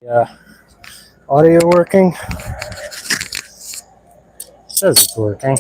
The audio working? It says it's working.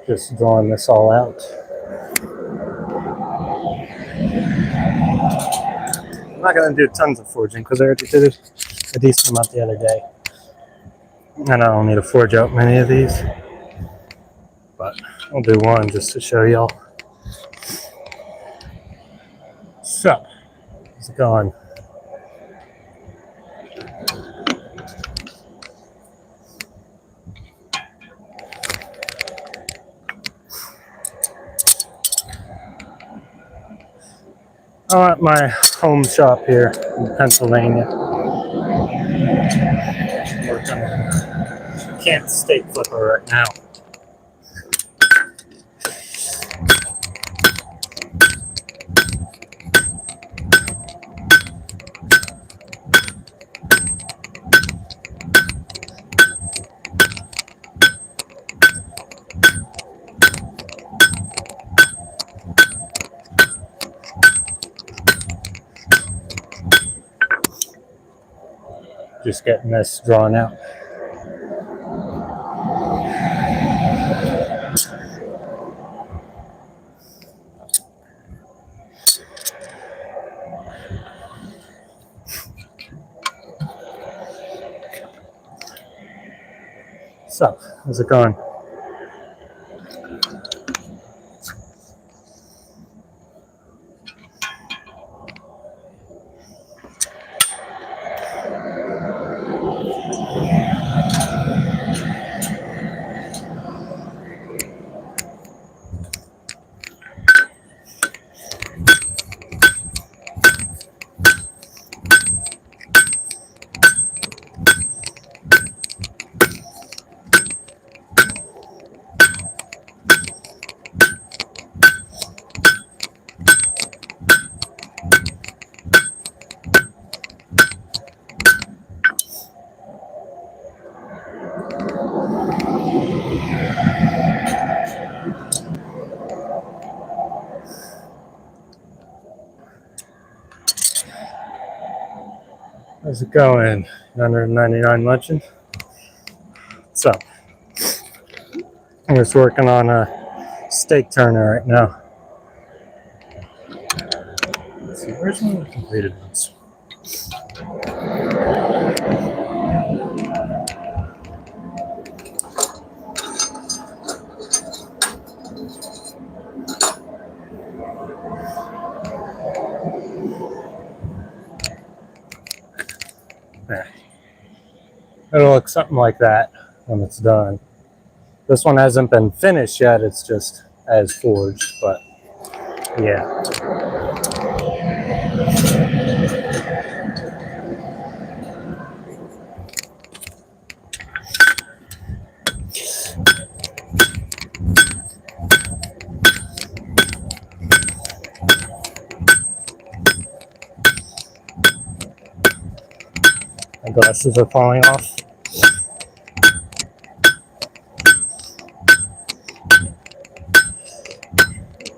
Just drawing this all out. I'm not going to do tons of forging because I already did a decent amount the other day. And I don't need to forge out many of these. But I'll do one just to show y'all. So, how's it going? I'm at my home shop here in Pennsylvania. Working on a Kent steak flipper right now. Just getting this drawn out. So, how's it going? How's it going? 999 luncheon. So, I'm just working on a steak turner right now. Let's see, where's one of the completed ones? There. It'll look something like that when it's done. This one hasn't been finished yet, it's just as forged, but yeah. glasses are falling off.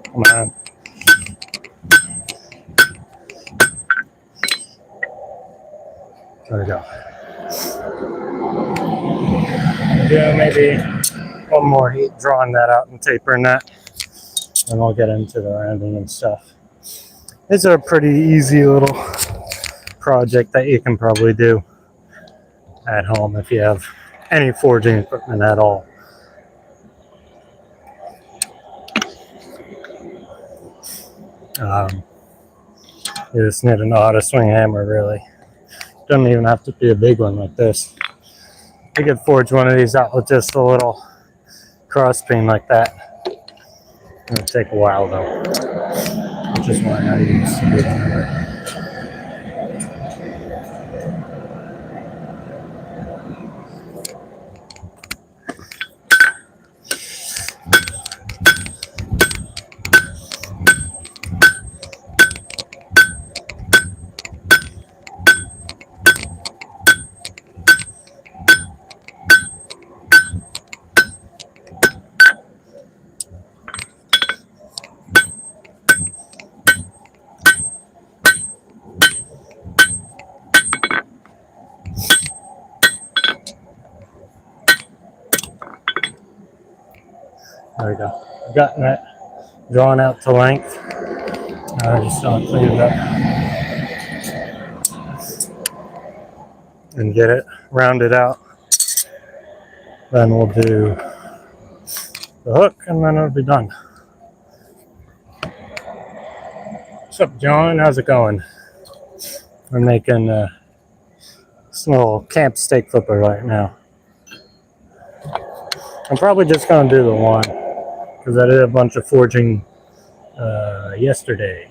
Come on. There we go. Yeah, maybe one more heat drawing that out and tapering that, and we'll get into the rounding and stuff. This is a pretty easy little project that you can probably do at home if you have any forging equipment at all. You just need an auto swing hammer, really. Doesn't even have to be a big one like this. You could forge one of these out with just a little cross peen like that. It'll take a while though, which is why I use the big hammer. There we go. I've gotten that drawn out to length. I just don't clean it up and get it rounded out. Then we'll do the hook and then it'll be done. What's up, John? How's it going? We're making this little camp steak flipper right now. I'm probably just going to do the one because I did a bunch of forging yesterday.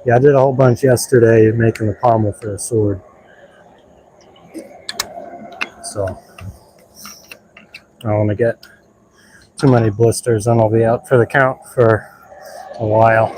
Yeah, I did a whole bunch yesterday making the pommel for the sword. So I don't want to get too many blisters and I'll be out for the count for a while.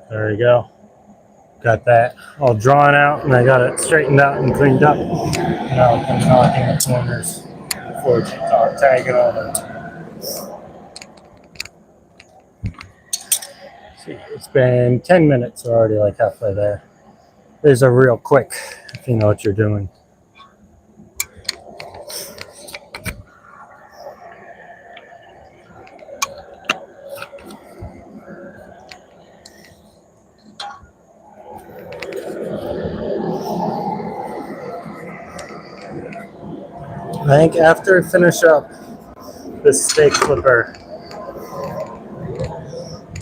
There we go. Got that all drawn out and I got it straightened out and cleaned up. Now I'm knocking the corners before it's tagging all the. See, it's been 10 minutes already, like halfway there. These are real quick if you know what you're doing. I think after I finish up this steak flipper,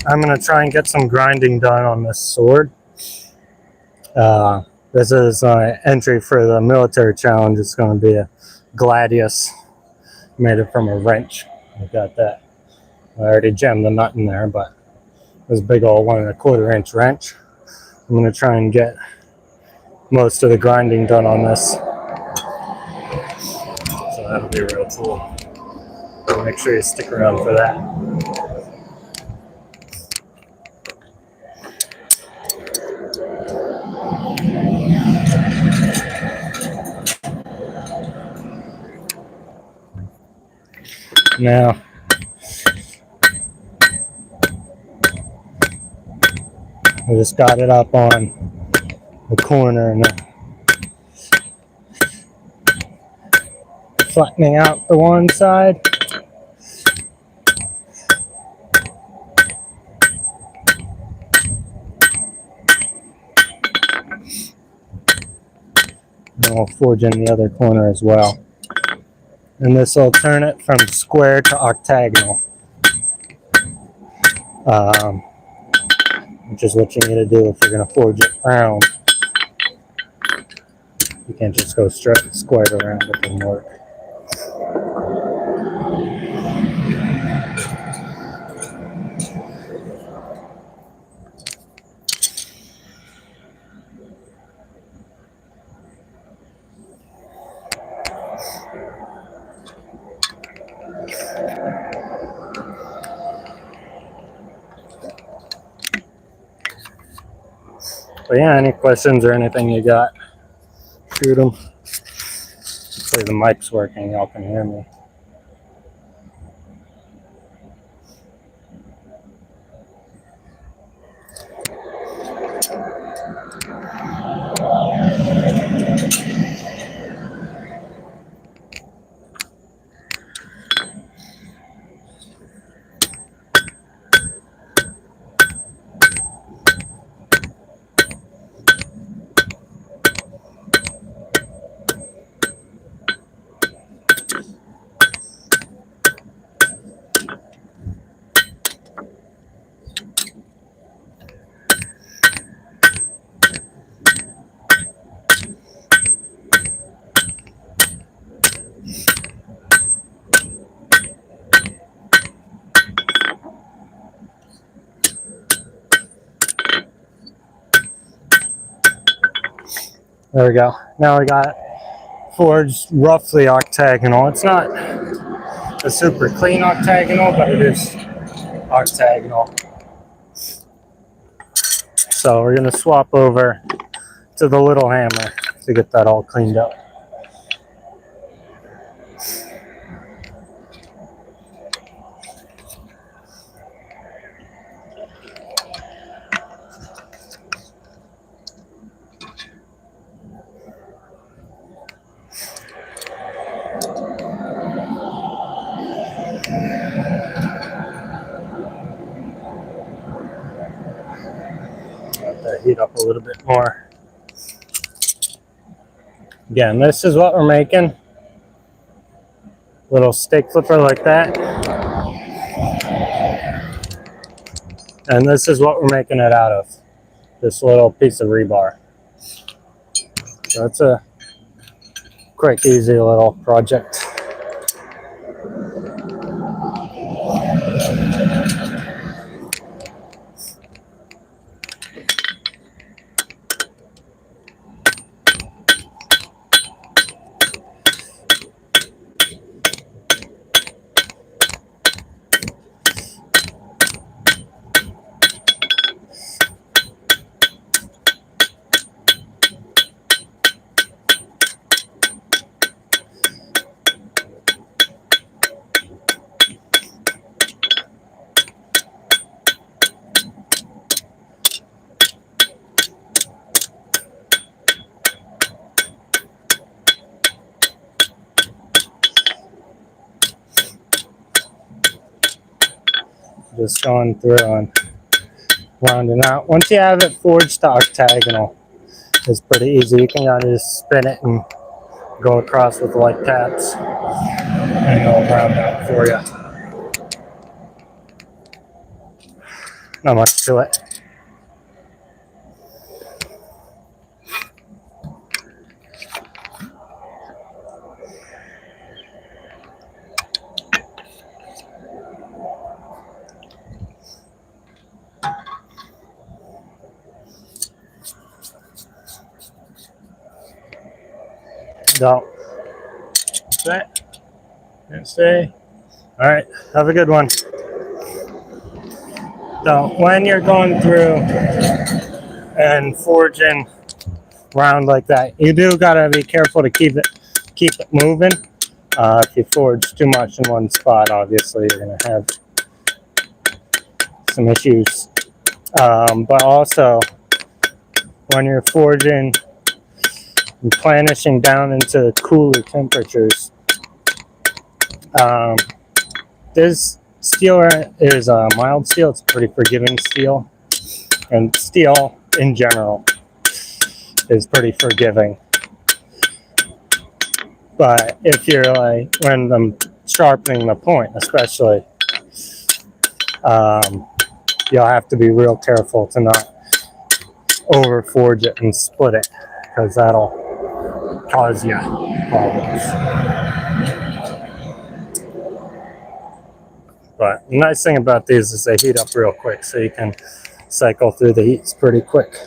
I'm going to try and get some grinding done on this sword. This is an entry for the military challenge. It's going to be a Gladius. Made it from a wrench. I got that. I already jammed the nut in there, but this big old 1 1/4 inch wrench. I'm going to try and get most of the grinding done on this. So that'll be real cool. So make sure you stick around for that. Now, I just got it up on the corner and flattening out the one side. and we'll forge in the other corner as well. And this will turn it from square to octagonal, which is what you need to do if you're going to forge it round. You can't just go straight squared around, it doesn't work. But yeah, any questions or anything you got, shoot them. Hopefully the mic's working, y'all can hear me. There we go. Now we got forged roughly octagonal. It's not a super clean octagonal, but it is octagonal. So we're going to swap over to the little hammer to get that all cleaned up. Let that heat up a little bit more. Again, this is what we're making. Little stick flipper like that. And this is what we're making it out of. This little piece of rebar. So it's a quick, easy little project. Just going through and rounding out. Once you have it forged to octagonal, it's pretty easy. You can kind of just spin it and go across with light taps, and it'll round out for you. Not much to it. Don't. Stay. All right. Have a good one. So when you're going through and forging round like that, you do gotta be careful to keep it moving. If you forge too much in one spot, obviously you're gonna have some issues. But also when you're forging and planishing down into cooler temperatures, this steel is a mild steel. It's a pretty forgiving steel, and steel in general is pretty forgiving. But if you're like, when I'm sharpening the point, especially, you'll have to be real careful to not over forge it and split it, because that'll cause you problems. But the nice thing about these is they heat up real quick, so you can cycle through the heats pretty quick.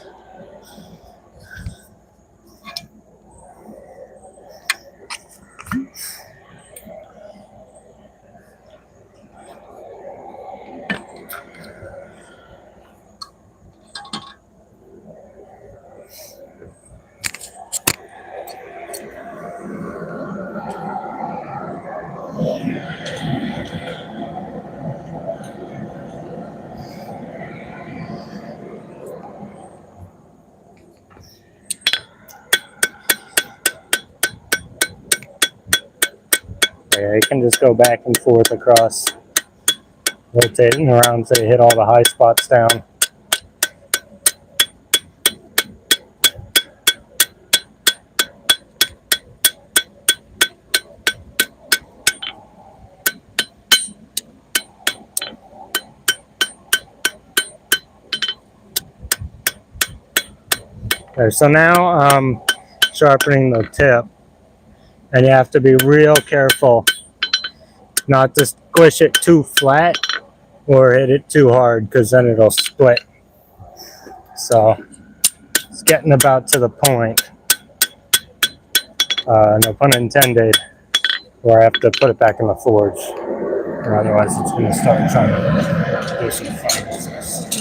Yeah, you can just go back and forth across, rotating around so you hit all the high spots down. Okay, so now I'm sharpening the tip, and you have to be real careful not to squish it too flat or hit it too hard, because then it'll split. So it's getting about to the point, no pun intended, where I have to put it back in the forge, or otherwise it's going to start trying to do some fun business.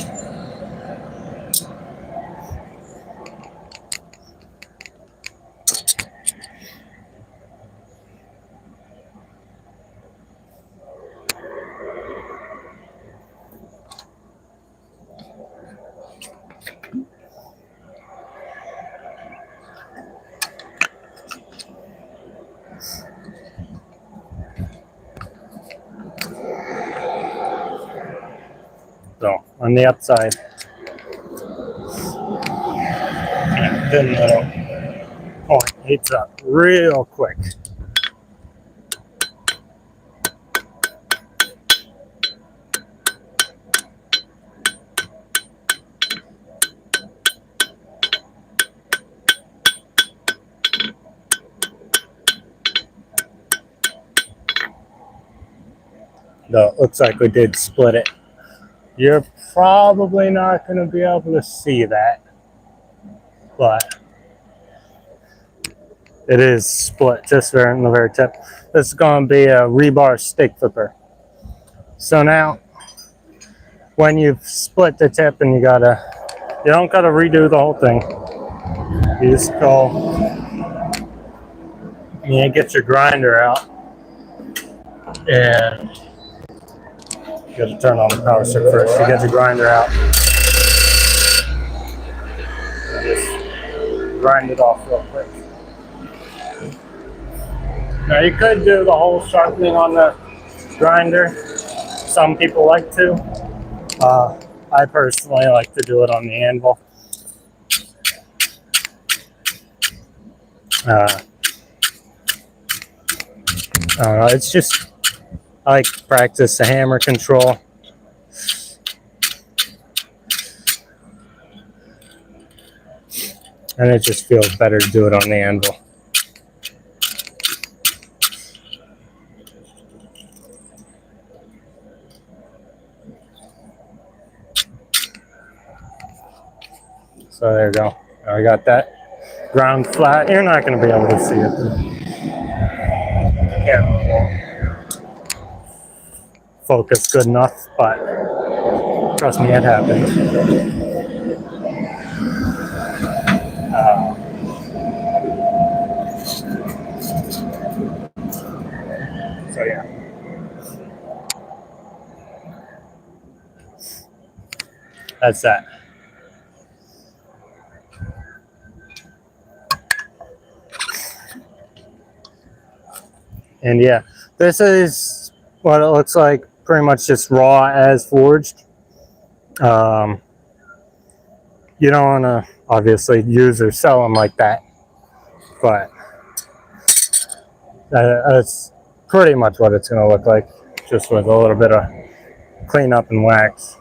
So on the upside, thin little point heats up real quick. Though it looks like we did split it. You're probably not going to be able to see that, but it is split just there in the very tip. This is going to be a rebar stick flipper. So now, when you've split the tip and you don't gotta redo the whole thing. You just go and you get your grinder out, and you got to turn on the power stick first. You get your grinder out, just grind it off real quick. Now you could do the whole sharpening on the grinder. Some people like to. I personally like to do it on the anvil. It's just, I like to practice the hammer control. And it just feels better to do it on the anvil. So there you go. I got that ground flat. You're not going to be able to see it. Yeah. Focus good enough, but trust me, it happens. So yeah. That's that. And yeah, this is what it looks like, pretty much just raw as forged. You don't want to obviously use or sell them like that, but That's pretty much what it's going to look like, just with a little bit of cleanup and wax.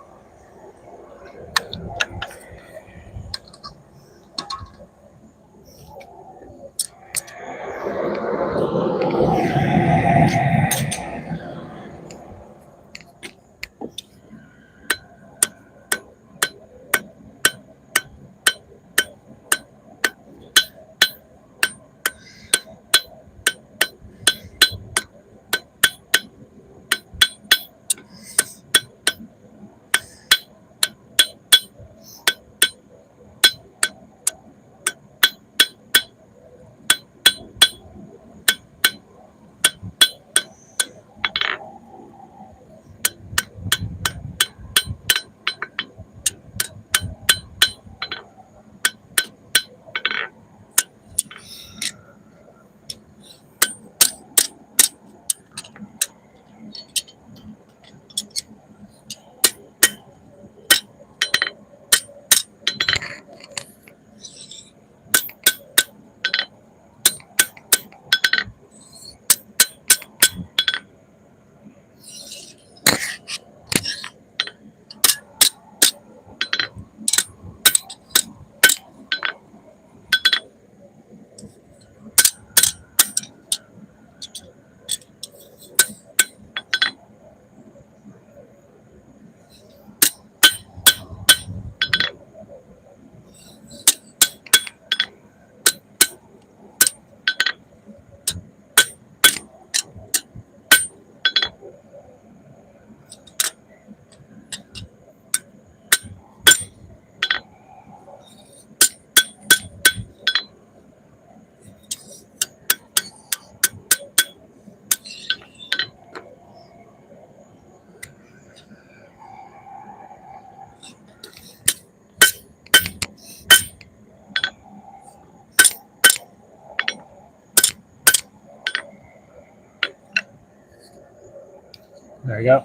There you go.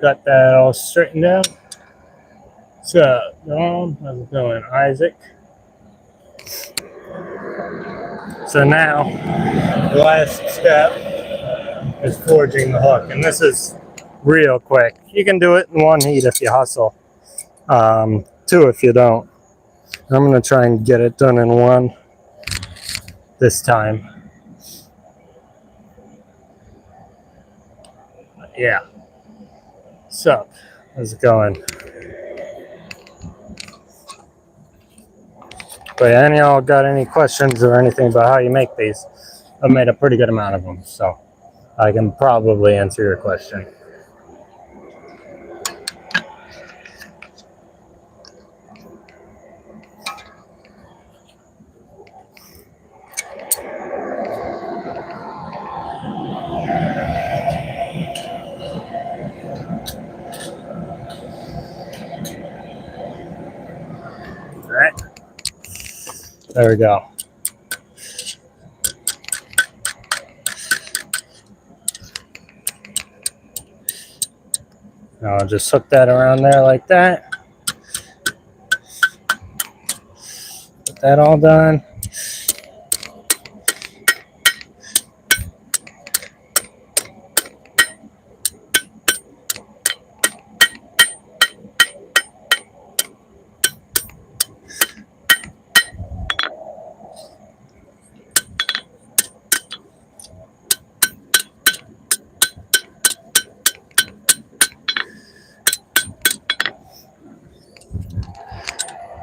Got that all straightened out. So, how's it going, Isaac? So now, the last step is forging the hook, and this is real quick. You can do it in one heat if you hustle, two if you don't. I'm going to try and get it done in one this time. Yeah. So, how's it going? But any of y'all got any questions or anything about how you make these? I've made a pretty good amount of them, so I can probably answer your question. All right. There we go. Now I'll just hook that around there like that. Get that all done.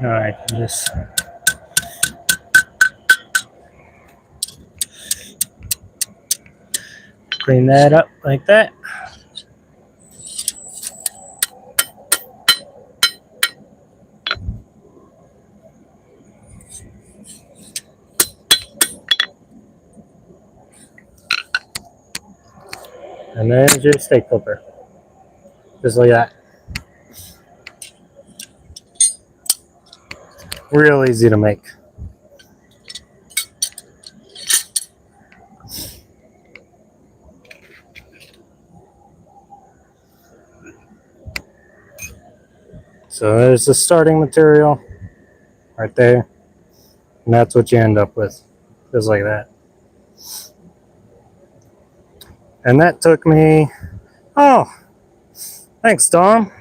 All right, just clean that up like that. And there's your steak clipper. Just like that. Real easy to make. So there's the starting material right there. And that's what you end up with. Just like that. And that took me, oh, thanks, Dom.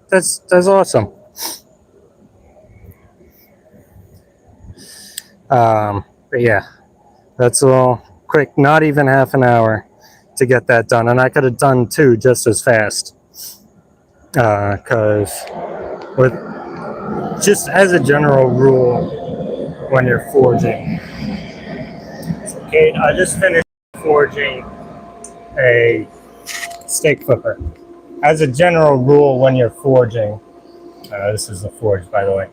That's awesome. But yeah, that's a little quick, not even half an hour to get that done. And I could have done 2 just as fast. Because with just as a general rule, when you're forging, okay, I just finished forging a steak flipper. As a general rule, when you're forging, this is a forge, by the way,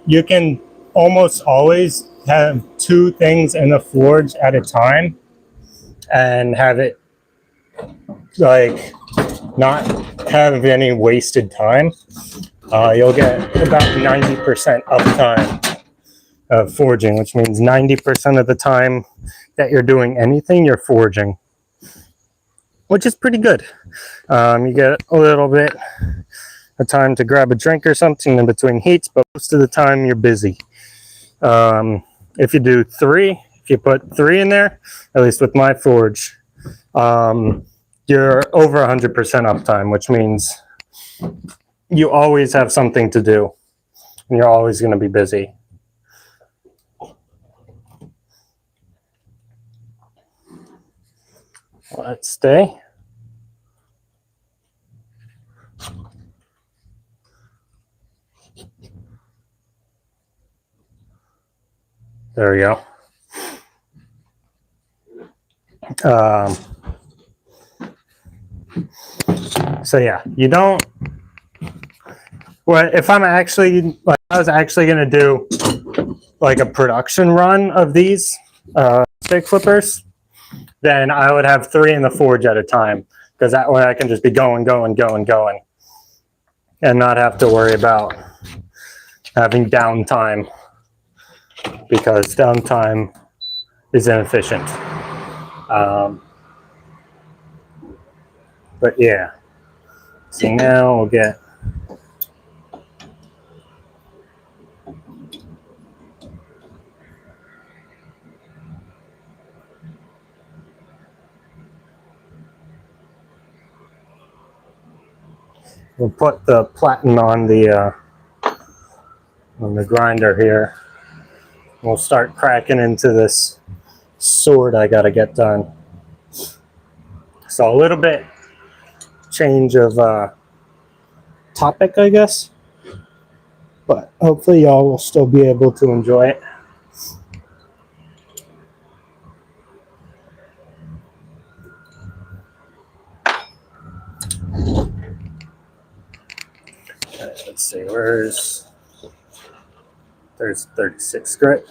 you can almost always have 2 things in the forge at a time and have it like not have any wasted time. You'll get about 90% uptime of forging, which means 90% of the time that you're doing anything, you're forging, which is pretty good. You get a little bit of time to grab a drink or something in between heats, but most of the time you're busy. If you do 3, if you put 3 in there, at least with my forge, you're over 100% uptime, which means you always have something to do and you're always going to be busy. Let's stay. There we go. So yeah, you don't. Well, if I'm actually, like, I was actually going to do like a production run of these steak flippers, then I would have 3 in the forge at a time, because that way I can just be going, and not have to worry about having downtime, because downtime is inefficient. But yeah, so now we'll get we'll put the platen on the grinder here. We'll start cracking into this sword I gotta get done. So a little bit change of topic, I guess, but hopefully y'all will still be able to enjoy it. Okay, let's see, there's 36 grit.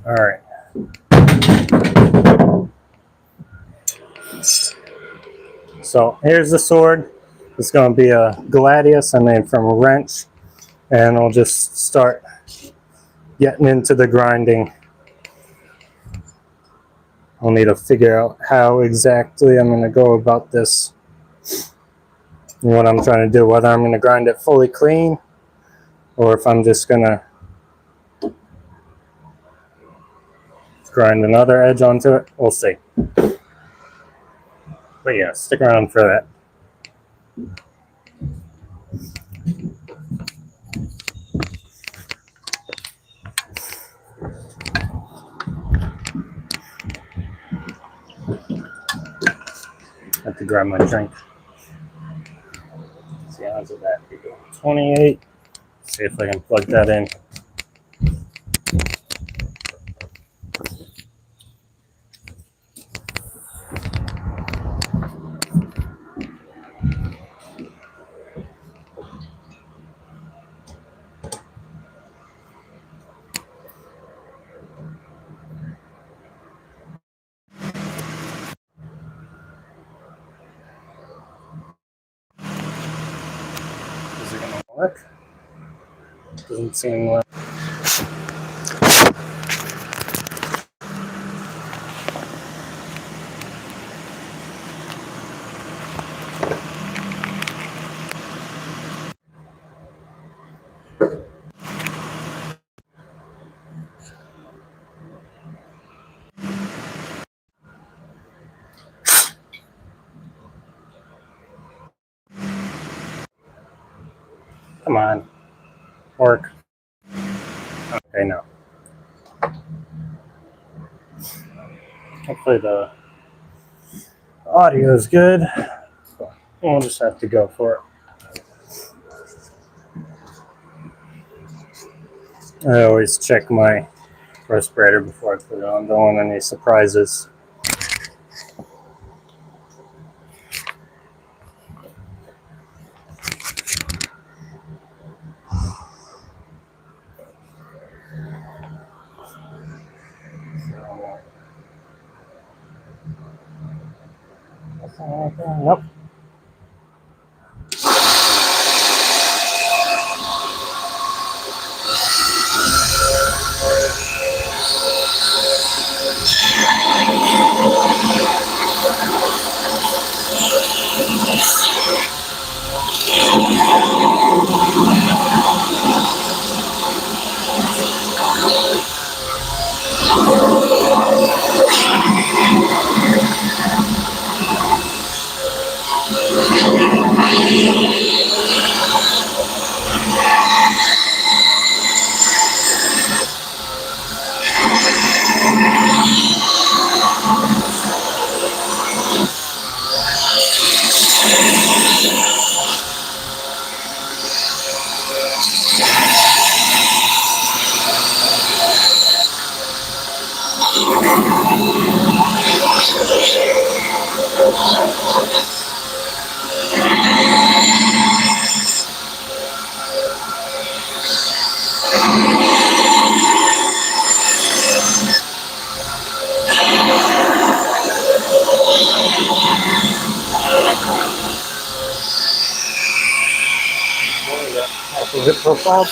All right. So here's the sword. It's going to be a Gladius I made from a wrench, and I'll just start getting into the grinding. I'll need to figure out how exactly I'm going to go about this and what I'm trying to do, whether I'm going to grind it fully clean or if I'm just going to grind another edge onto it. We'll see. But yeah, stick around for that. I have to grab my drink. Let's see, how's it at? 28. See if I can plug that in. Work? Doesn't seem like. Come on. Work. Okay, no. Hopefully the audio is good. We'll just have to go for it. I always check my respirator before I put it on. Don't want any surprises. Nope. Zip profile.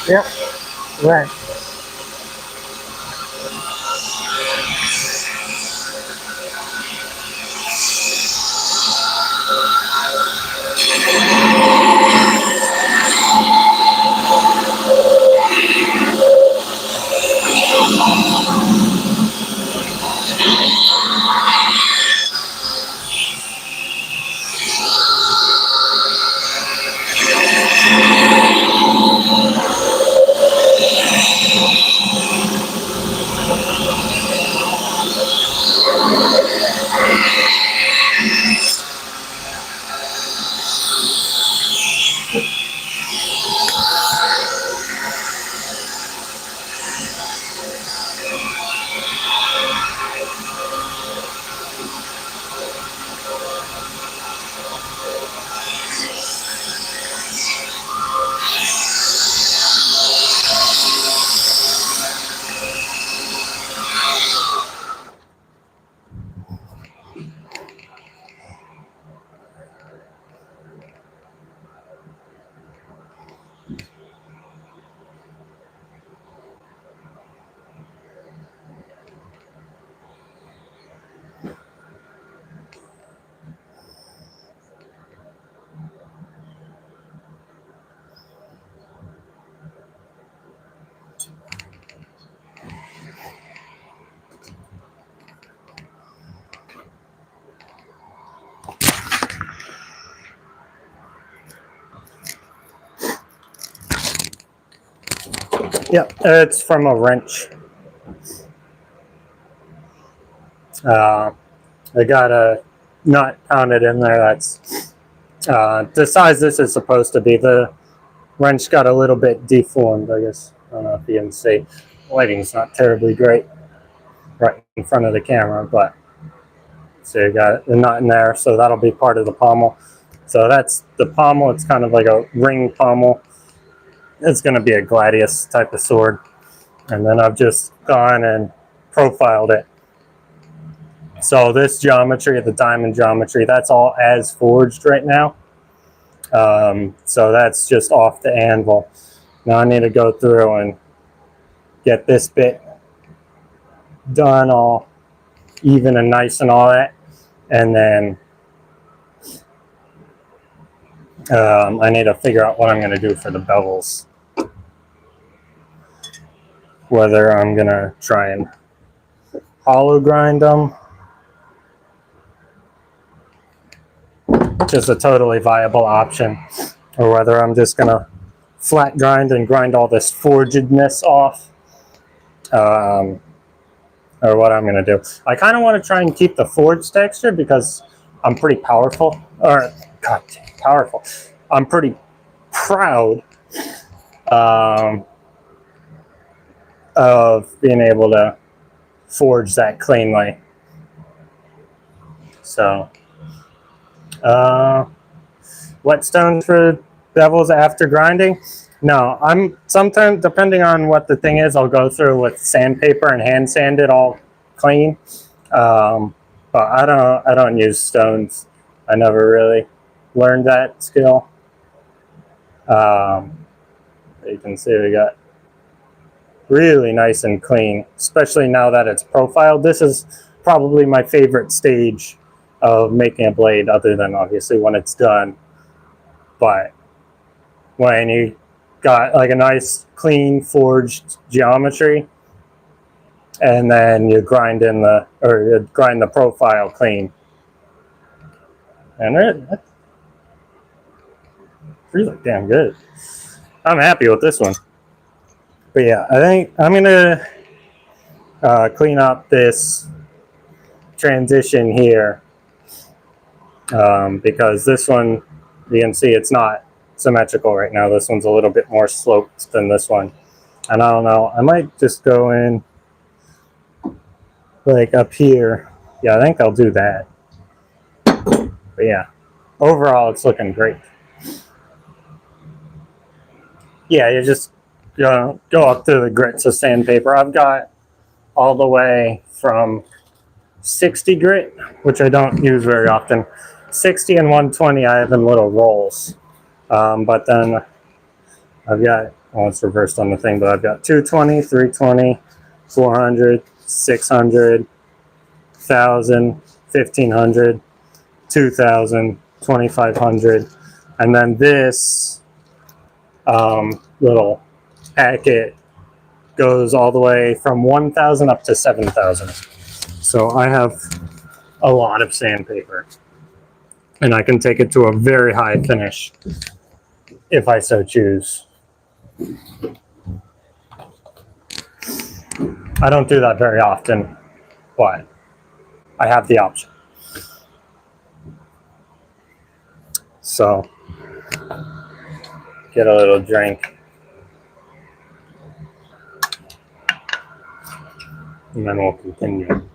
Yep. Right. Yep, it's from a wrench. I got a nut pounded in there that's the size this is supposed to be. The wrench got a little bit deformed, I guess. I don't know if you can see. Lighting's not terribly great right in front of the camera, but so you got the nut in there, so that'll be part of the pommel. So that's the pommel. It's kind of like a ring pommel. It's going to be a gladius type of sword. And then I've just gone and profiled it. So this geometry, the diamond geometry, that's all as forged right now. So that's just off the anvil. Now I need to go through and get this bit done all even and nice and all that. And then I need to figure out what I'm going to do for the bevels. Whether I'm going to try and hollow grind them, which is a totally viable option, or whether I'm just going to flat grind and grind all this forgedness off, or what I'm going to do. I kind of want to try and keep the forged texture because I'm pretty powerful, or God, powerful. I'm pretty proud of being able to forge that cleanly. So, whetstones for bevels after grinding? No, I'm sometimes, depending on what the thing is, I'll go through with sandpaper and hand sand it all clean. But I don't use stones. I never really learned that skill. You can see we got really nice and clean, especially now that it's profiled. This is probably my favorite stage of making a blade, other than obviously when it's done. But when you got like a nice clean forged geometry, and then you grind in you grind the profile clean, and it's really damn good. I'm happy with this one. But yeah, I think I'm gonna clean up this transition here, because this one, you can see it's not symmetrical right now. This one's a little bit more sloped than this one, and I don't know, I might just go in like up here. Yeah, I think I'll do that. But yeah, overall it's looking great. Yeah, you just go up through the grits of sandpaper. I've got all the way from 60 grit, which I don't use very often. 60 and 120 I have in little rolls. But then I've got Well, it's reversed on the thing, but I've got 220, 320, 400, 600, 1,000, 1,500, 2,000, 2,500, and then this little packet goes all the way from 1,000 up to 7,000. So I have a lot of sandpaper, and I can take it to a very high finish if I so choose. I don't do that very often, but I have the option. So, get a little drink, and then we'll continue.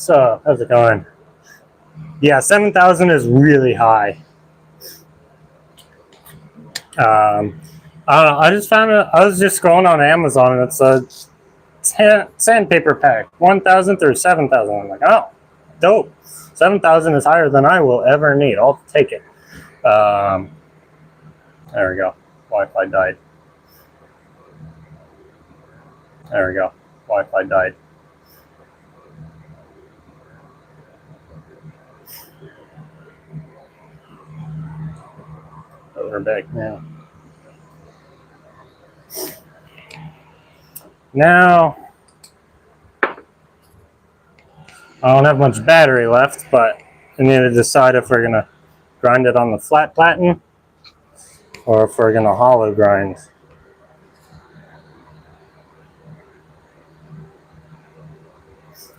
What's up? How's it going? Yeah, 7,000 is really high. I don't know. I just found it. I was just scrolling on Amazon and it's a sandpaper pack, 1,000 through 7,000. I'm like, oh, dope. 7,000 is higher than I will ever need. I'll take it. There we go. Wi-Fi died. There we go. Wi-Fi died. Oh, we're back now. Now, I don't have much battery left, but I need to decide if we're gonna grind it on the flat platen or if we're gonna hollow grind.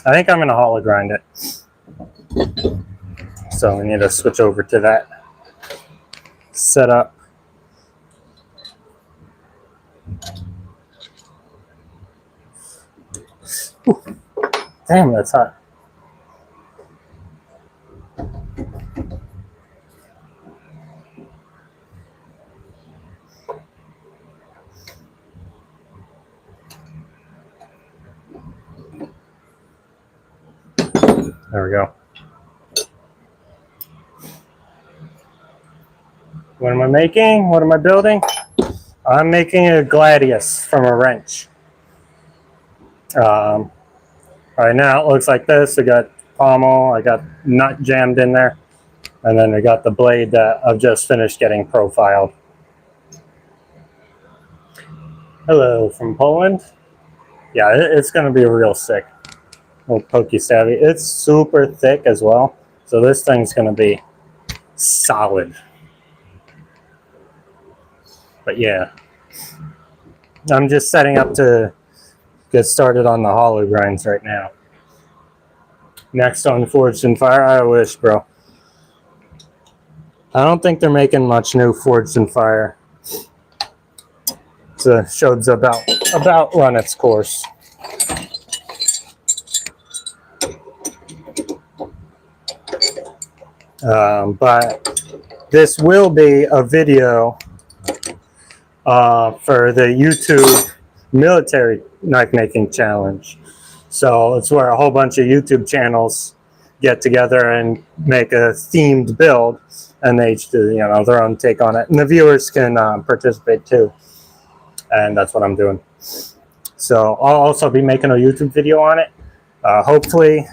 I think I'm gonna hollow grind it. So we need to switch over to that setup. Ooh, damn, that's hot. There we go. What am I making? What am I building? I'm making a gladius from a wrench. Right now it looks like this. I got pommel, I got nut jammed in there, and then I got the blade that I've just finished getting profiled. Hello from Poland. Yeah, it's going to be real sick. Little pokey stabby. It's super thick as well, so this thing's going to be solid. But yeah, I'm just setting up to get started on the hollow grinds right now. Next on Forged in Fire, I wish, bro. I don't think they're making much new Forged in Fire. The show's about run its course. But this will be a video for the YouTube military knife making challenge. So it's where a whole bunch of YouTube channels get together and make a themed build, and they each do, their own take on it, and the viewers can participate too. And that's what I'm doing. So I'll also be making a YouTube video on it. Hopefully,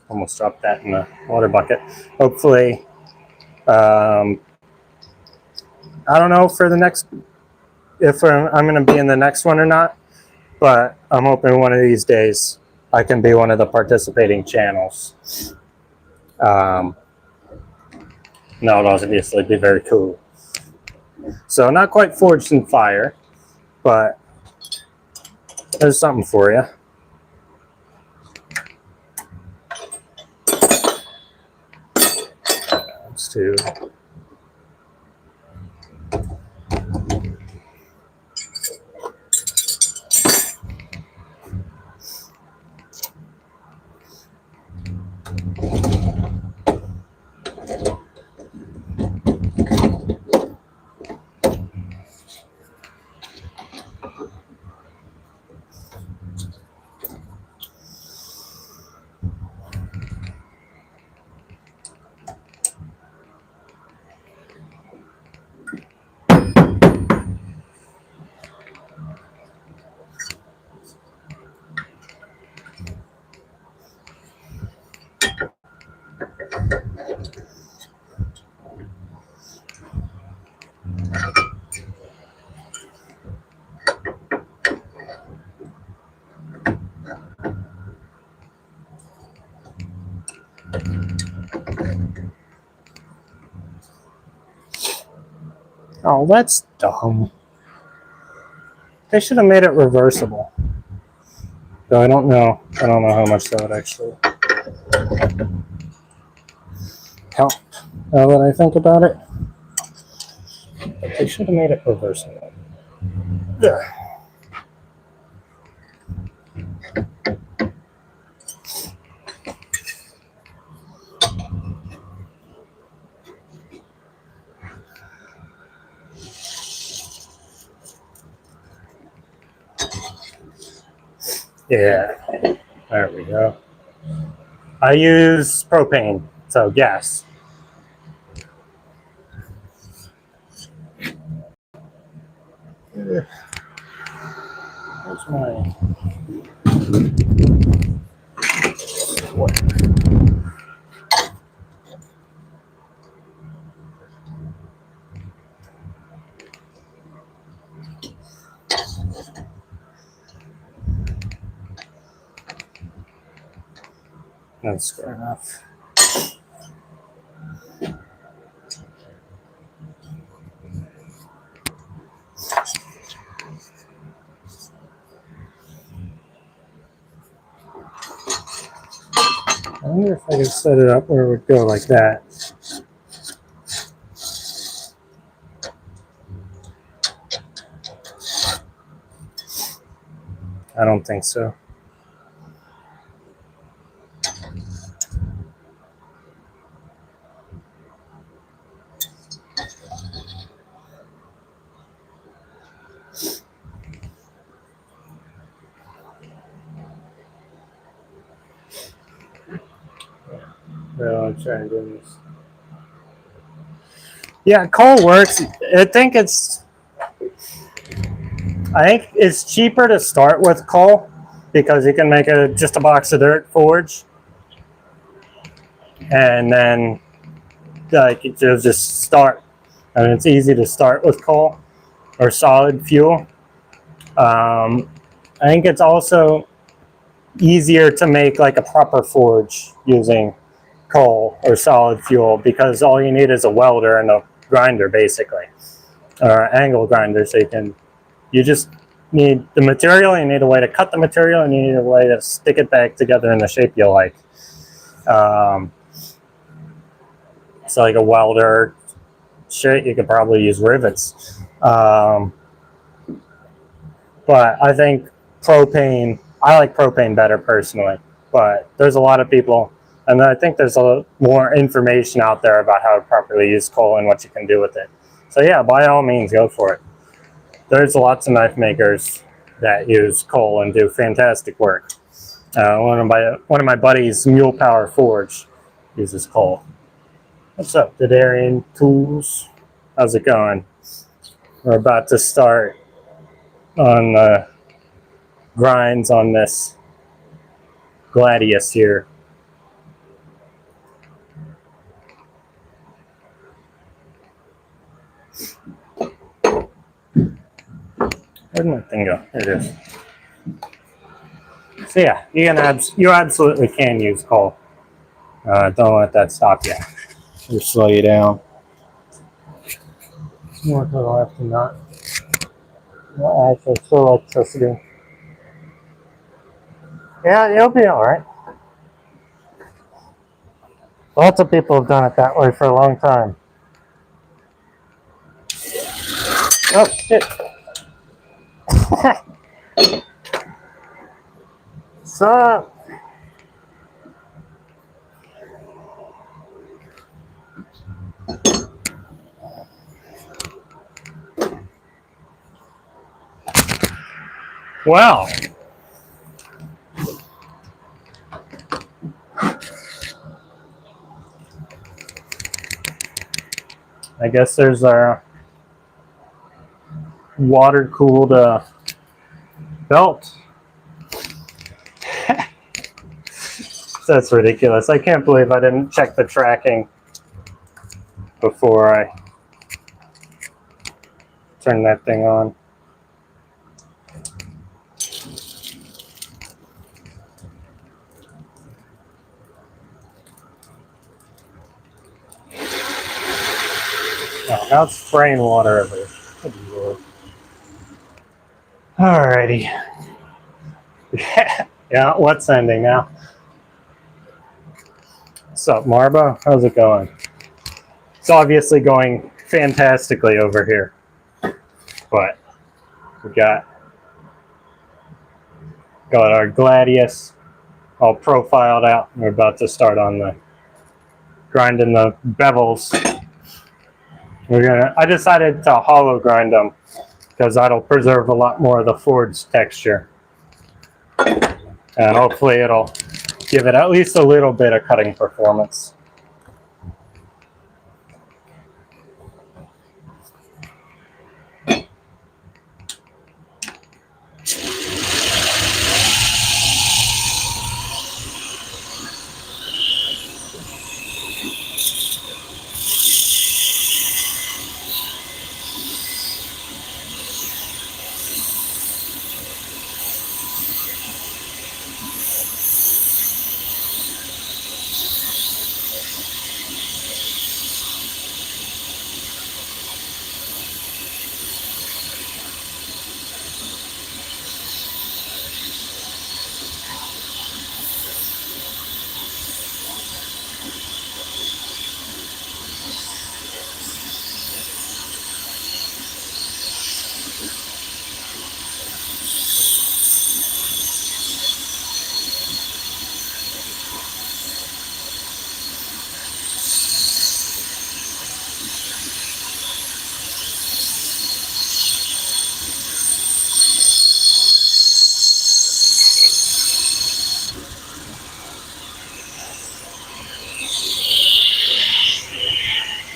almost dropped that in the water bucket. Hopefully, I don't know for the next, if I'm going to be in the next one or not, but I'm hoping one of these days I can be one of the participating channels. That would obviously be very cool. So not quite Forged in Fire, but there's something for you. Let's do. Oh, that's dumb. They should have made it reversible. Though I don't know how much that would actually help. Now that I think about it, but they should have made it reversible. There. Yeah, there we go. I use propane, so gas. Where's my... That's good enough. I wonder if I could set it up where it would go like that. I don't think so. Well, I'll try and do this. Yeah, coal works. I think it's cheaper to start with coal because you can make just a box of dirt forge, and then like you just start. I mean, it's easy to start with coal or solid fuel. I think it's also easier to make like a proper forge using coal or solid fuel because all you need is a welder and a grinder basically, or an angle grinder. So you just need the material, you need a way to cut the material, and you need a way to stick it back together in the shape you like. So like a welder shit, you could probably use rivets. But I think I like propane better personally, but there's a lot of people, and I think there's more information out there about how to properly use coal and what you can do with it. So yeah, by all means, go for it. There's lots of knife makers that use coal and do fantastic work. One of my buddies, Mule Power Forge, uses coal. What's up, Didarian Tools? How's it going? We're about to start on the grinds on this Gladius here. Where'd my thing go? There it is. So yeah, you absolutely can use coal. Don't let that stop you. Just slow you down. More to the left and not. Actually, still electricity. Yeah, you'll be all right. Lots of people have done it that way for a long time. Oh shit! So. Well, I guess there's our water-cooled belt. That's ridiculous. I can't believe I didn't check the tracking before I turned that thing on. Oh, now it's spraying water everywhere. Good Lord. Alrighty. Yeah, what's ending now? What's up, Marba? How's it going? It's obviously going fantastically over here. But we got our Gladius all profiled out. We're about to start on the grinding the bevels. I decided to hollow grind them because that'll preserve a lot more of the forged texture. And hopefully it'll give it at least a little bit of cutting performance.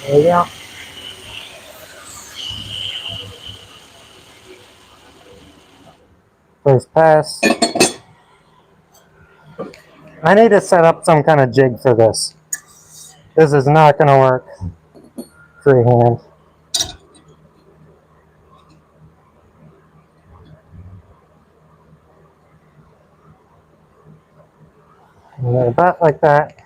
There we go. First pass. I need to set up some kind of jig for this. This is not going to work freehand. About like that.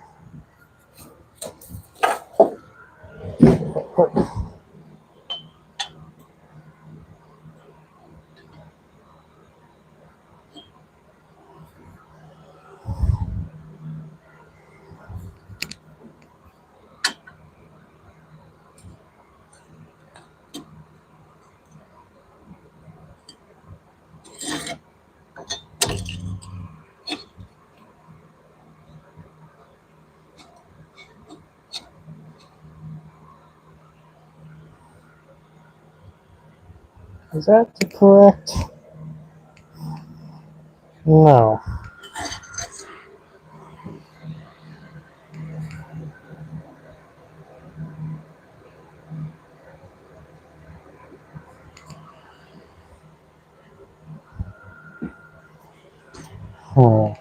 Is that correct? No. Hmm.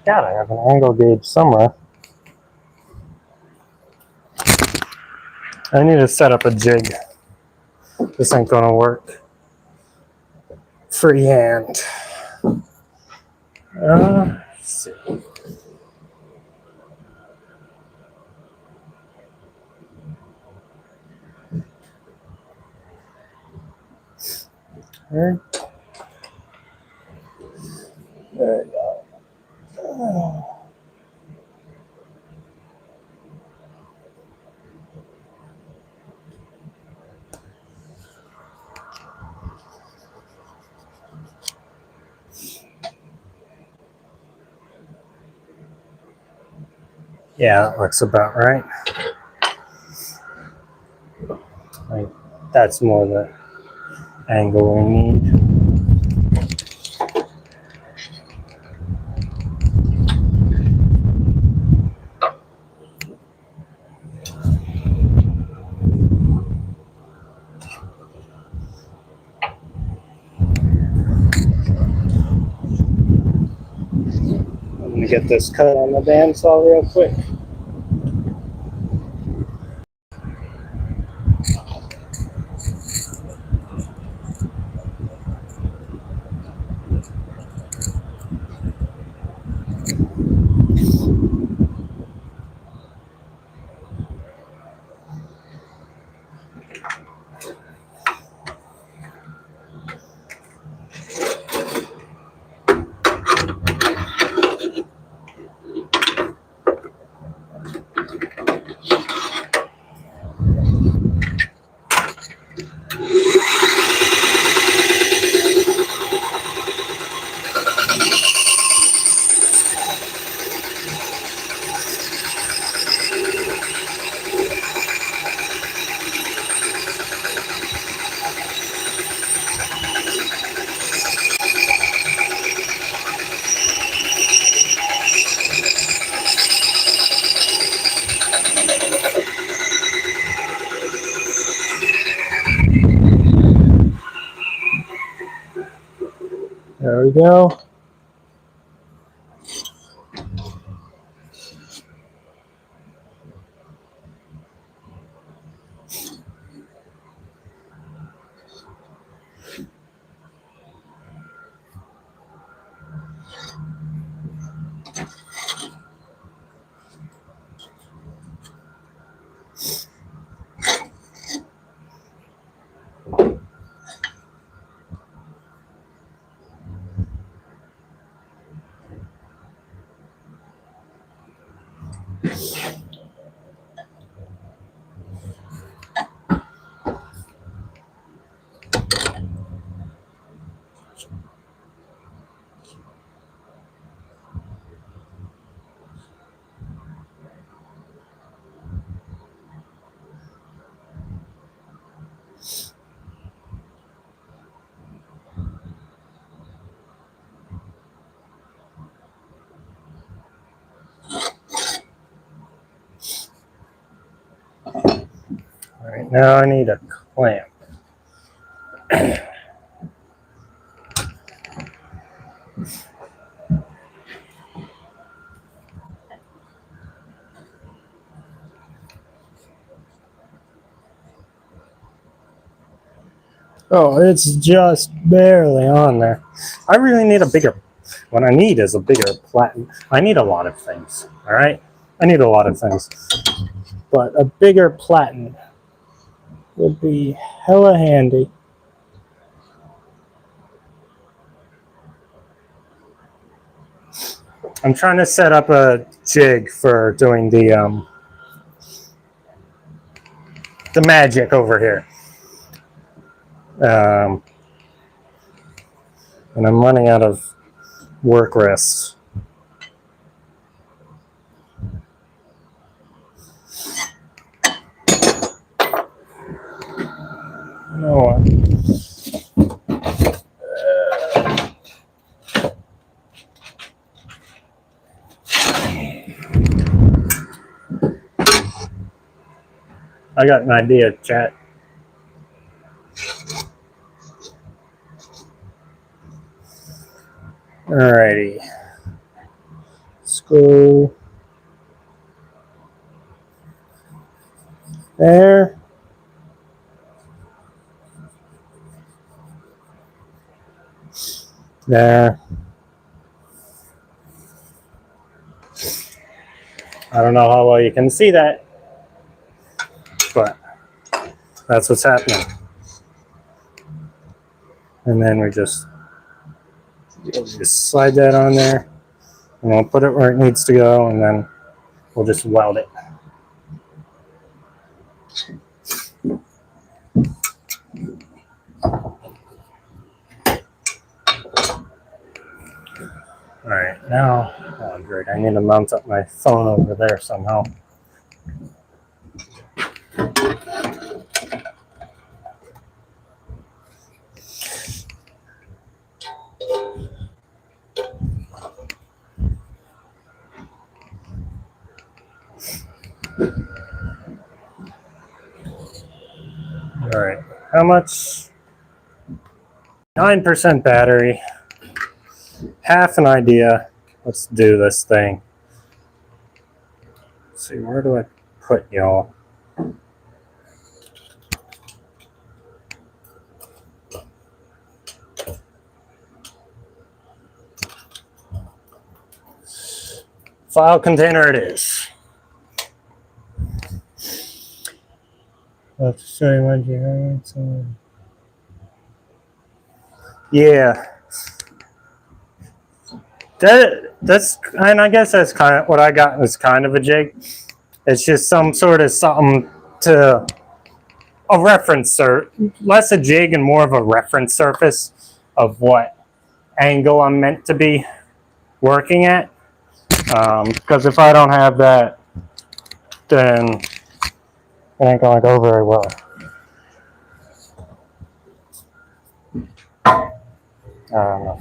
Gotta have an angle gauge somewhere. I need to set up a jig. This ain't gonna work freehand. Let's see. There we go. Yeah, that looks about right. Like, that's more the angle we need. I'm gonna get this cut on the bandsaw real quick. There we go. All right, now I need a clamp. Oh, it's just barely on there. I really need a bigger, what I need is a bigger platen. I need a lot of things, all right? I need a lot of things. But a bigger platen would be hella handy. I'm trying to set up a jig for doing the magic over here. And I'm running out of work wrists. You know what? I got an idea, chat. Alrighty. Let's go there. There. I don't know how well you can see that, but that's what's happening. And then we just slide that on there, and we'll put it where it needs to go, and then we'll just weld it. All right, now, oh great, I need to mount up my phone over there somehow. All right, how much? 9% battery, half an idea. Let's do this thing. Let's see, where do I put y'all? File container it is. Let's show you what you have. Yeah. That's, and I guess that's kind of what I got was kind of a jig. It's just some sort of something to a reference, less a jig and more of a reference surface of what angle I'm meant to be working at. Because if I don't have that, then it ain't gonna go very well. I don't know.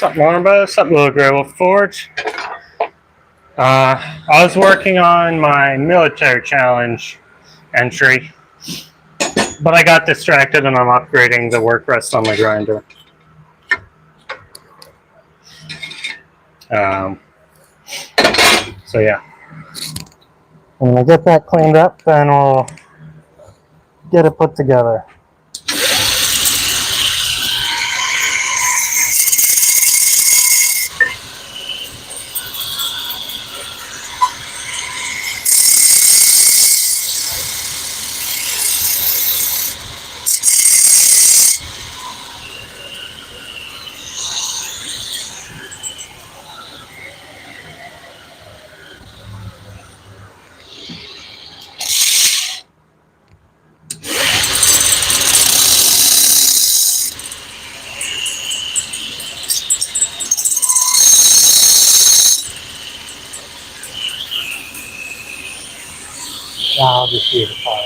What's up, Warner Bros? What's up, Little Grey Wolf Forge? I was working on my military challenge entry, but I got distracted and I'm upgrading the work rest on my grinder. So yeah, when I get that cleaned up, then we'll get it put together. I'll just use the file.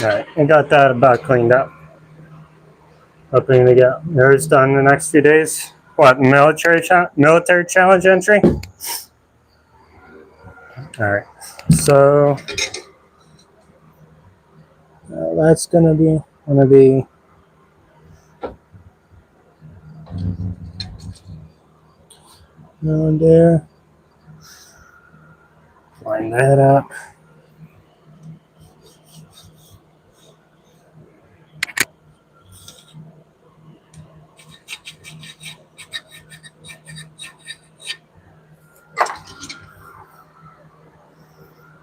Alright, I got that about cleaned up. Hoping to get yours done in the next few days. What, military challenge entry? Alright, so that's gonna be down there. Line that up.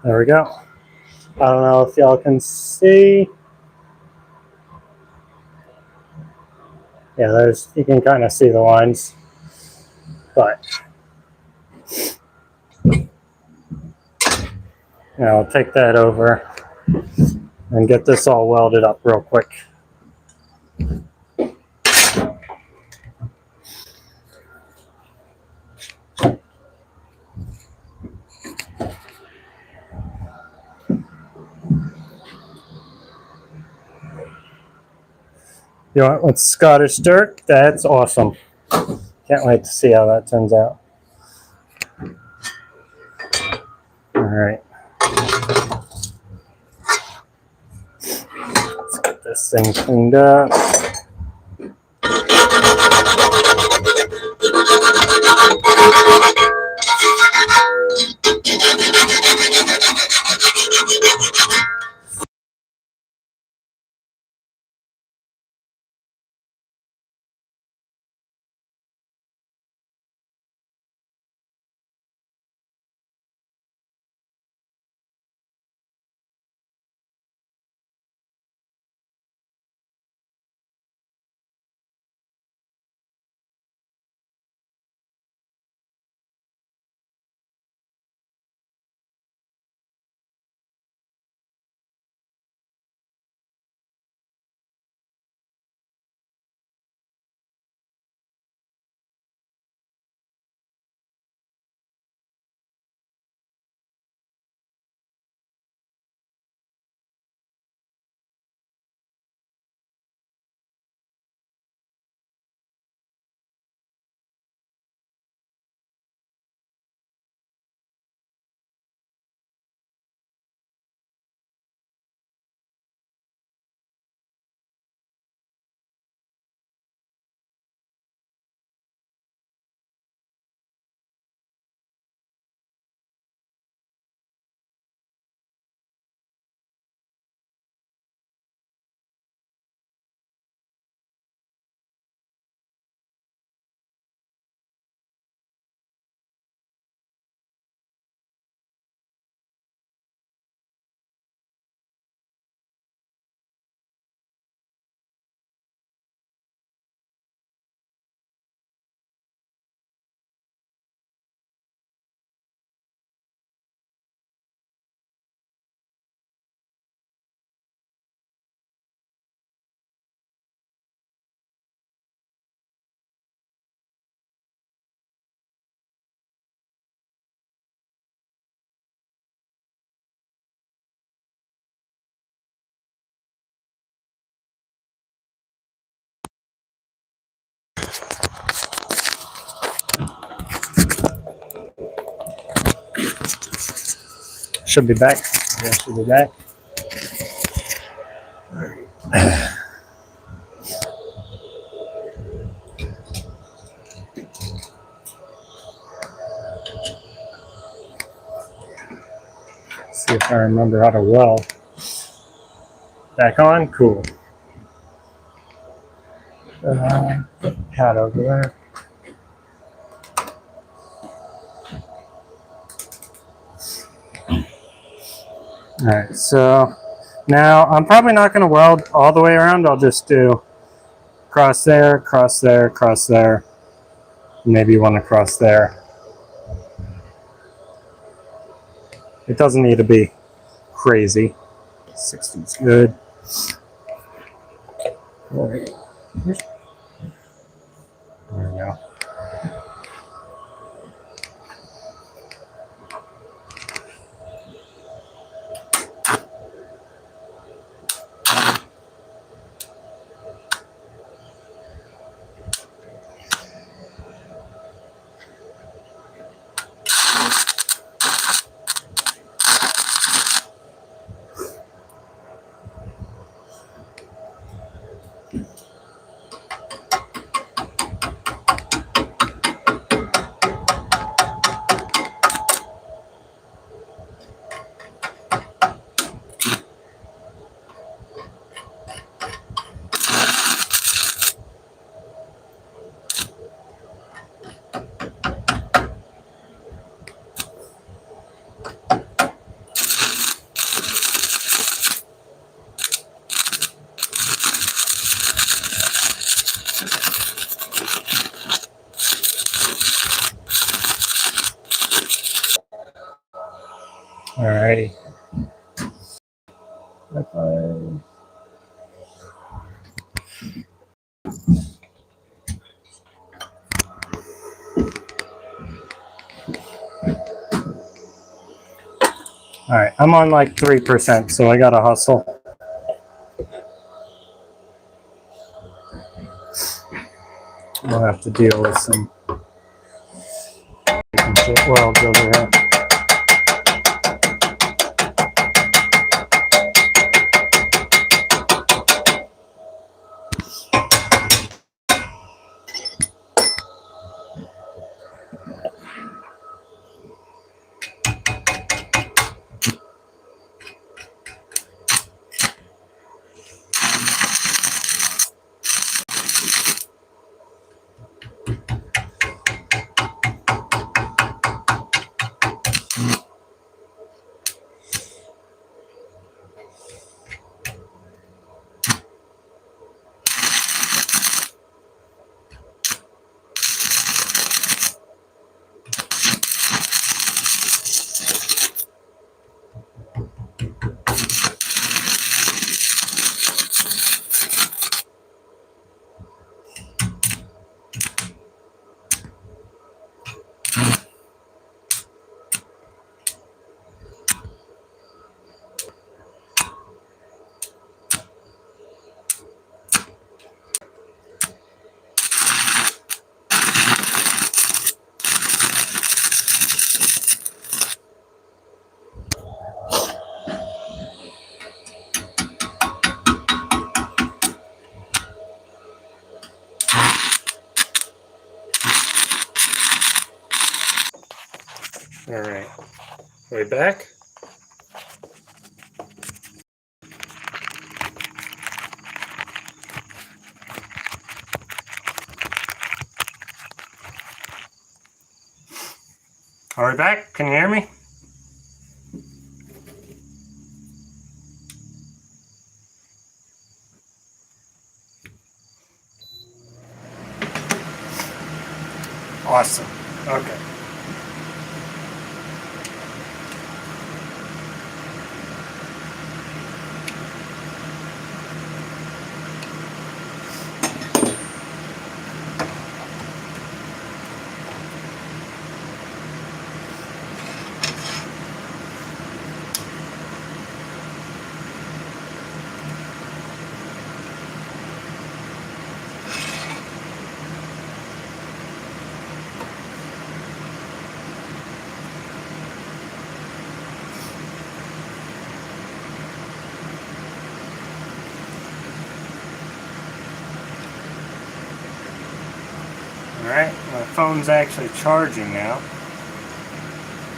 There we go. I don't know if y'all can see. Yeah, you can kind of see the lines, but Now I'll take that over and get this all welded up real quick. You want with Scottish dirt? That's awesome. Can't wait to see how that turns out. All right. Let's get this thing cleaned up. Should be back. Yeah, should be back. See if I remember how to weld. Back on? Cool. Pad over there. Alright, so now I'm probably not going to weld all the way around. I'll just do cross there, cross there, cross there. Maybe one across there. It doesn't need to be crazy. 60's good. Alright. There we go. Alrighty. Wi-Fi. All right, I'm on like 3%, so I gotta hustle. I'll have to deal with some welds over here. All right, we back? Are we back? Can you hear me? Awesome. Okay. All right, my phone's actually charging now.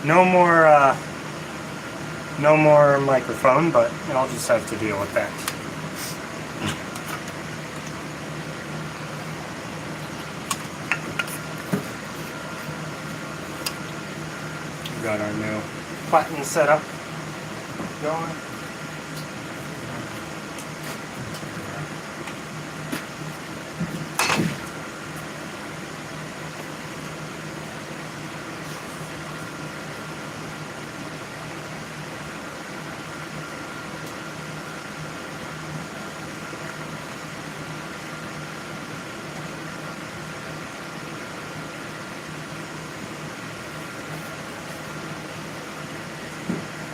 No more microphone, but I'll just have to deal with that. We got our new button set up going.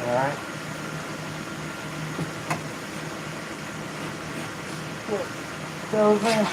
Alright. Those in.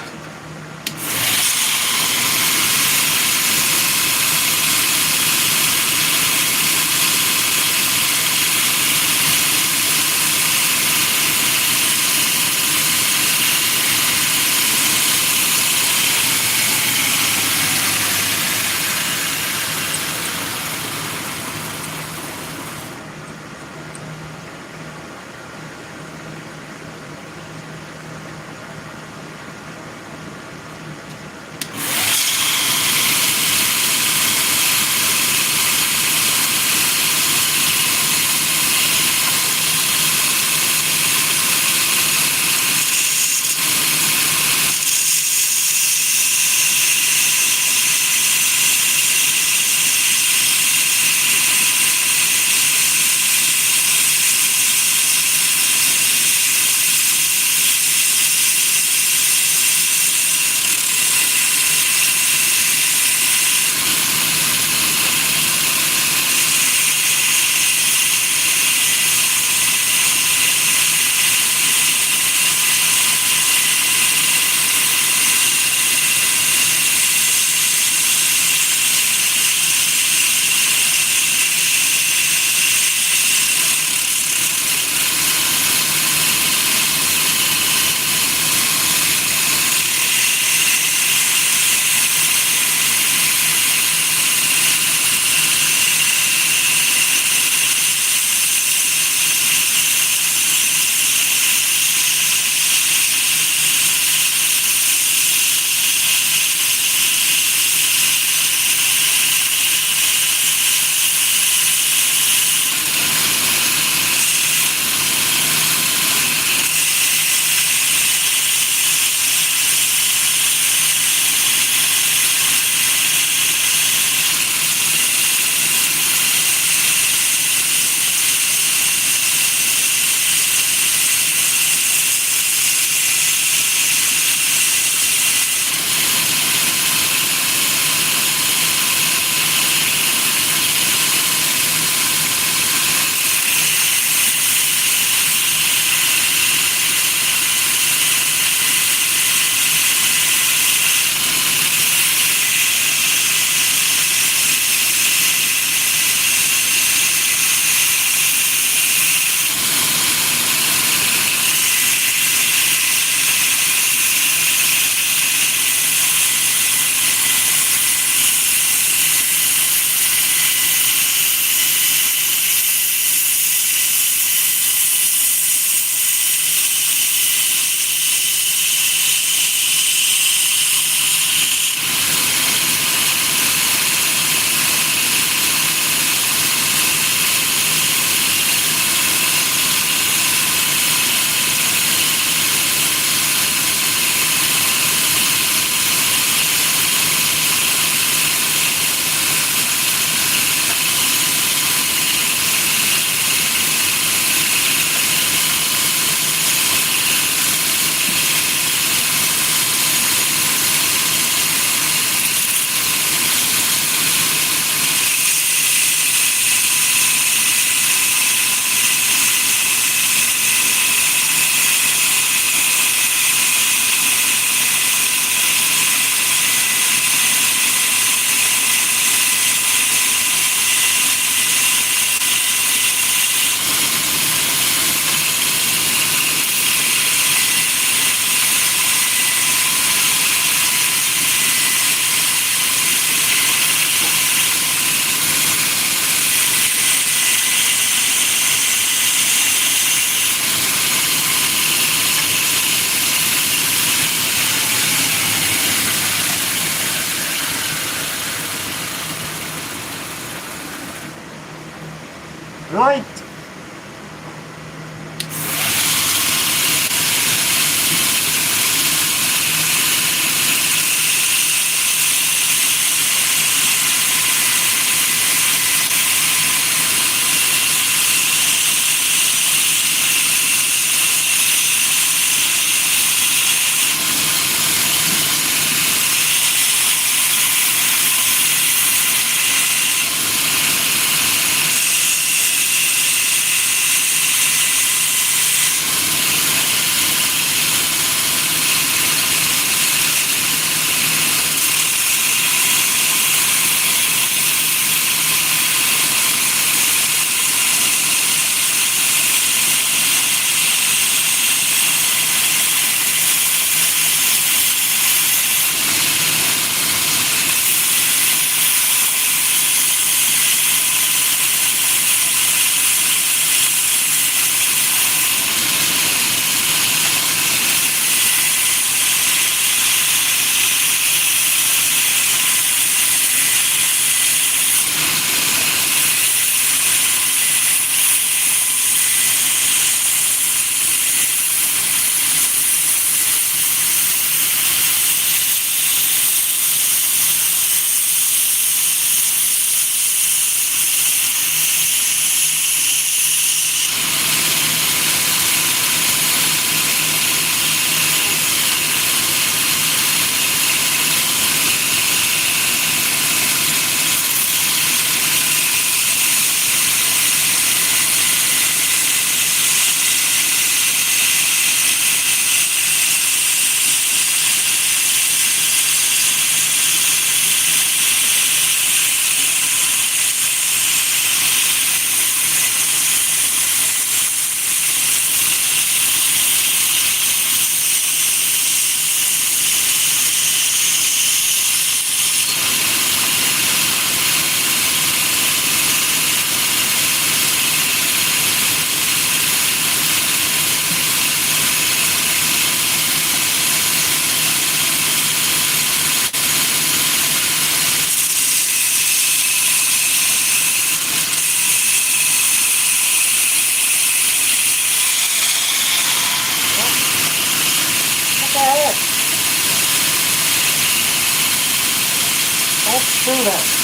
Through that.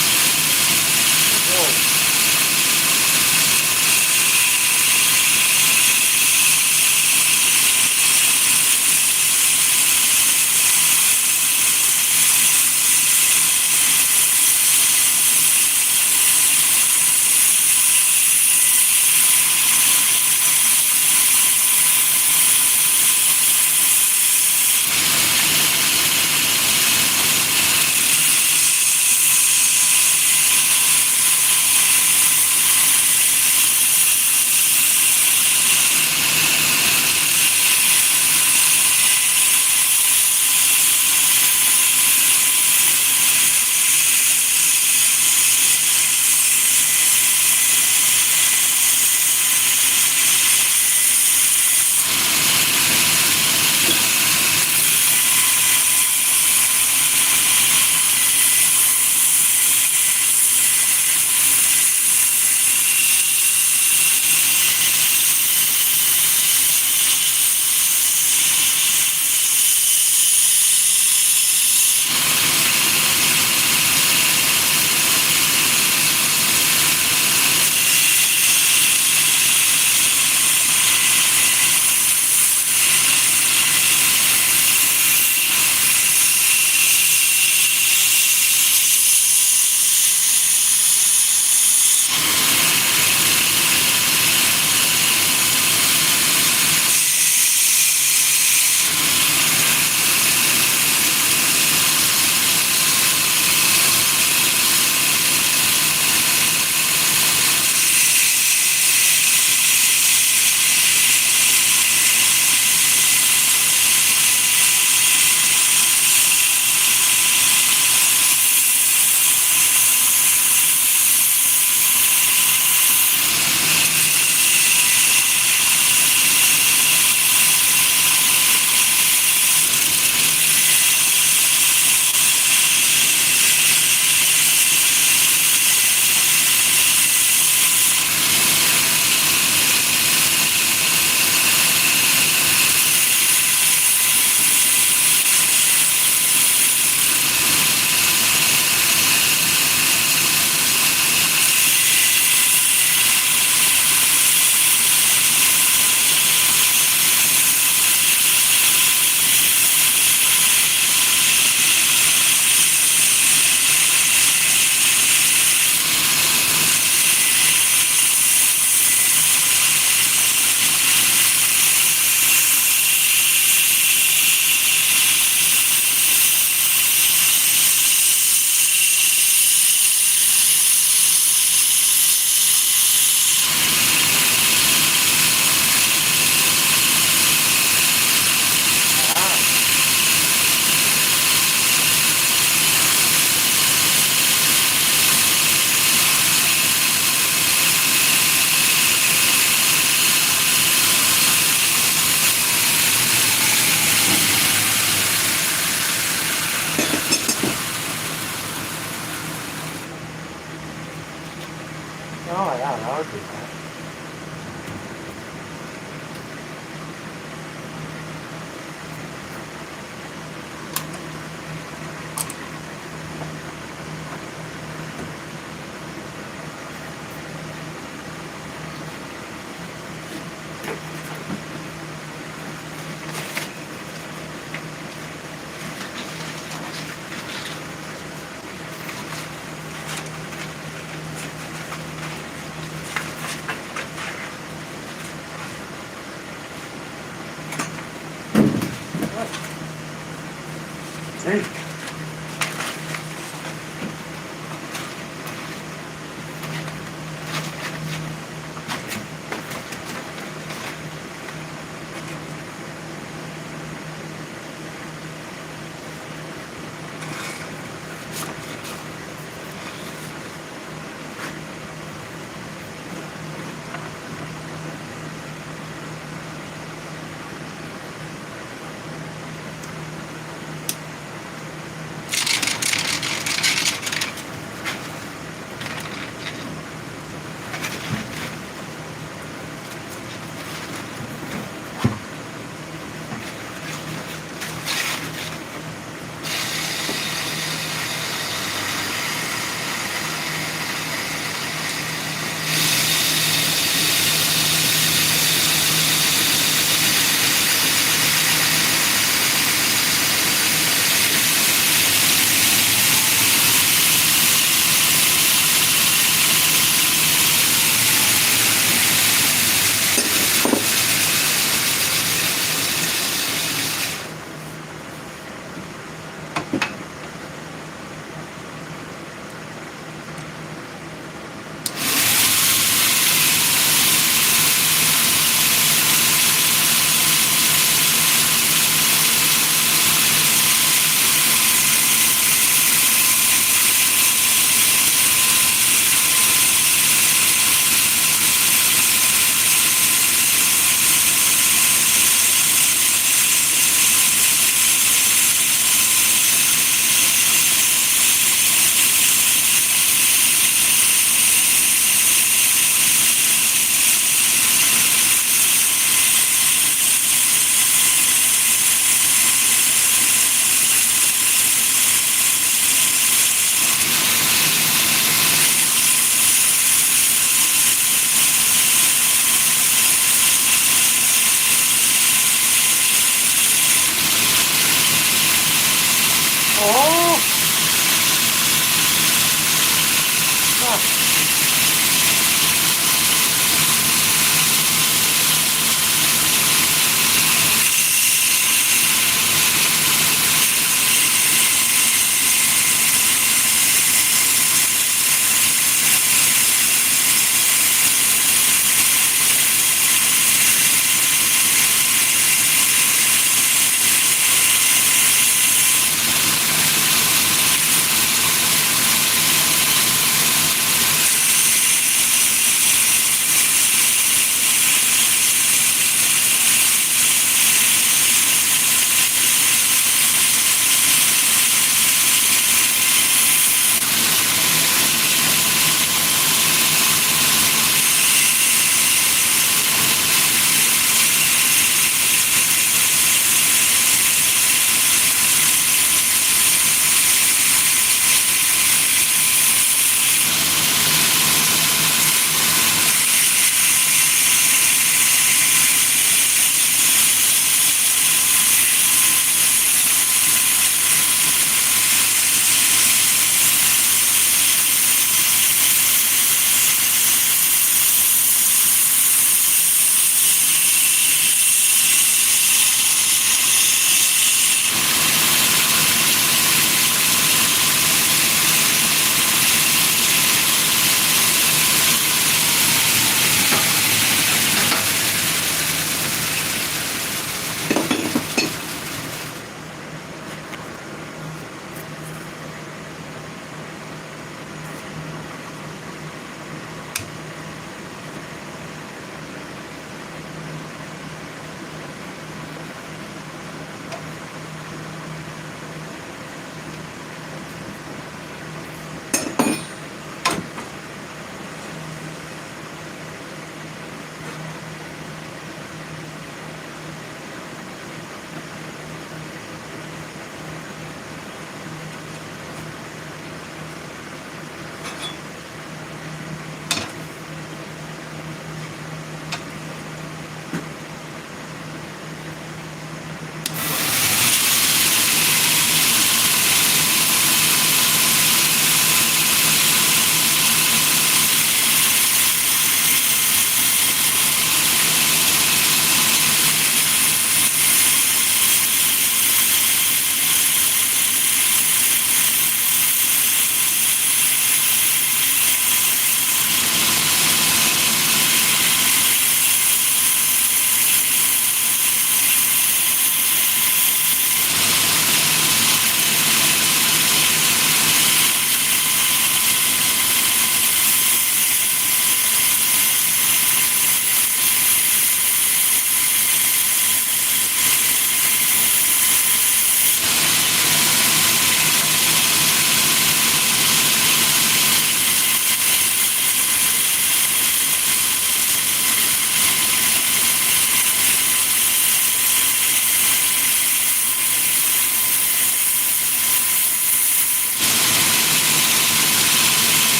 Oh, yeah, that would be fun. See?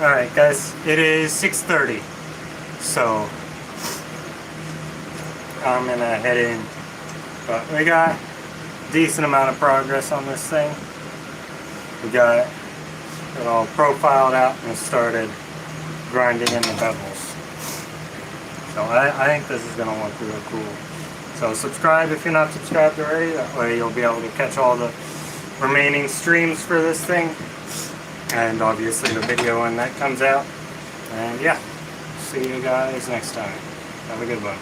Alright guys, it is 6:30, so I'm gonna head in, but we got a decent amount of progress on this thing. We got it all profiled out and started grinding in the bevels. So I think this is gonna look real cool. So subscribe if you're not subscribed already, that way you'll be able to catch all the remaining streams for this thing. And obviously the video when that comes out. And yeah, see you guys next time. Have a good one.